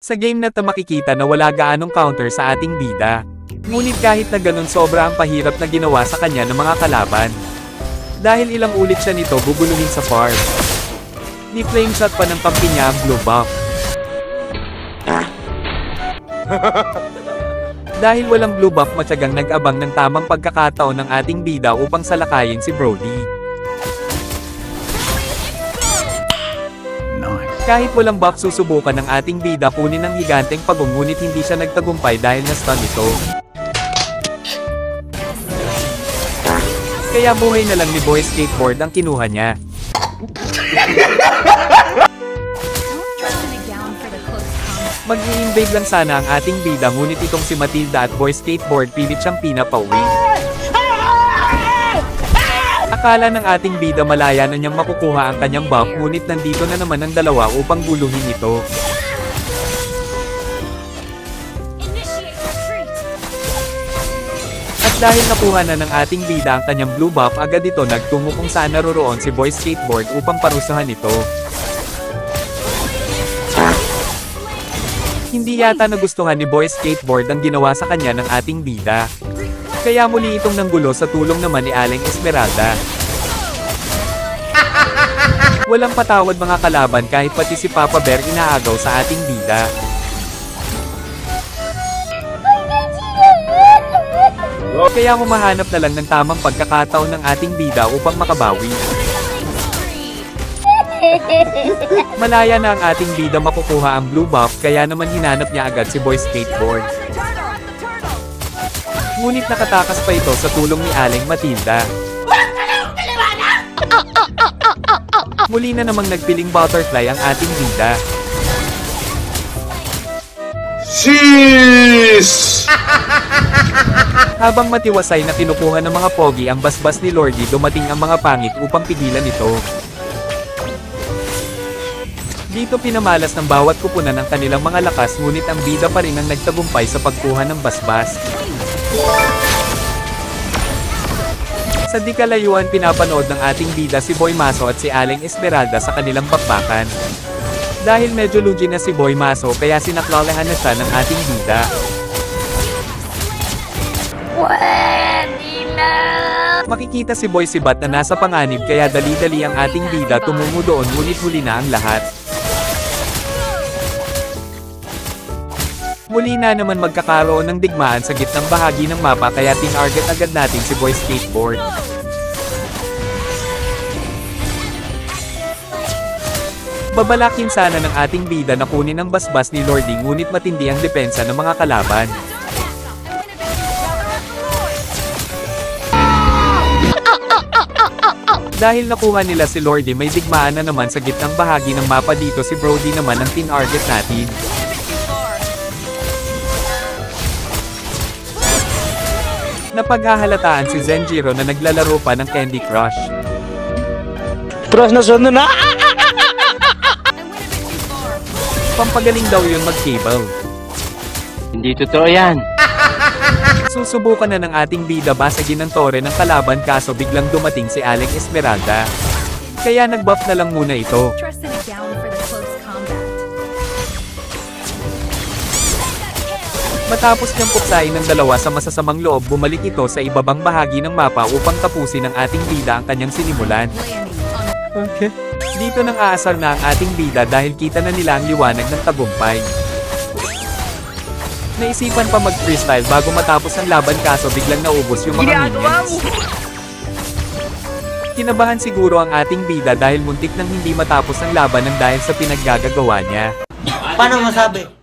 Sa game na makikita na wala gaanong counter sa ating bida. Ngunit kahit na ganun sobra ang pahirap na ginawa sa kanya ng mga kalaban. Dahil ilang ulit siya nito bubuluhin sa farm. Ni Flameshot pa ng kampi niya ang blue buff. Dahil walang blue buff matyagang nag-abang ng tamang pagkakataon ng ating bida upang salakayin si Brody. Kahit walang buff susubukan ng ating bida kunin ng higanteng pagong ngunit hindi siya nagtagumpay dahil na-stun ito. Kaya buhay na lang ni Boy Skateboard ang kinuha niya. Mag-i-invade lang sana ang ating bida ngunit itong si Matilda at Boy Skateboard pilit siyang pinapauwi. Akala ng ating bida malaya na niyang makukuha ang kanyang buff ngunit nandito na naman ang dalawa upang guluhin ito. At dahil nakuha na ng ating bida ang kanyang blue buff agad ito nagtungo kung saan naroroon si Boy Skateboard upang parusahan ito. Hindi yata nagustuhan ni Boy Skateboard ang ginawa sa kanya ng ating bida. Kaya muli itong nanggulo sa tulong naman ni Aling Esmeralda. Walang patawad mga kalaban kahit pati si Papa Bear inaagaw sa ating bida. Kaya humahanap na lang ng tamang pagkakataon ng ating bida upang makabawi. Malaya na ang ating bida makukuha ang blue buff kaya naman hinanap niya agad si Boy Skateboard. Ngunit nakatakas pa ito sa tulong ni Aling Matilda. Muli na namang nagpiling butterfly ang ating bida. Sheesh! Habang matiwasay na kinukuha ng mga pogi ang basbas ni Lordy dumating ang mga pangit upang pigilan ito. Dito pinamalas ng bawat kupunan ang kanilang mga lakas ngunit ang bida pa rin ang nagtagumpay sa pagkuha ng basbas. Sa di kalayuan pinapanood ng ating bida si Boy Maso at si Aling Esmeralda sa kanilang bakbakan. Dahil medyo lugi na si Boy Maso kaya sinaklolahan na siya ng ating bida. Makikita si Boy Sibat na nasa panganib kaya dali-dali ang ating bida tumungo doon ngunit huli na ang lahat. Muli na naman magkakaroon ng digmaan sa gitnang bahagi ng mapa kaya tinarget agad natin si Boy Skateboard. Babalakin sana ng ating bida na kunin ang basbas ni Lordy ngunit matindi ang depensa ng mga kalaban. Dahil nakuha nila si Lordy may digmaan na naman sa gitnang bahagi ng mapa dito si Brody naman ang tinarget natin. Napaghahalataan si Zenjiro na naglalaro pa ng Candy Crush. Crush na sunod na! Pampagaling daw yun mag-cable. Hindi totoo yan. Susubukan na ng ating bida basagin ng tore ng kalaban kaso biglang dumating si Aling Esmeralda. Kaya nag-buff na lang muna ito. Matapos niyang puksain ng dalawa sa masasamang loob bumalik ito sa ibabang bahagi ng mapa upang tapusin ng ating bida ang kanyang sinimulan. Okay. Dito nang aasar na ang ating bida dahil kita na nila ang liwanag ng tagumpay. Naisipan pa mag-freestyle bago matapos ang laban kaso biglang naubos yung mga minions. Kinabahan siguro ang ating bida dahil muntik nang hindi matapos ang laban ng dahil sa pinaggagawa niya. Paano masabi?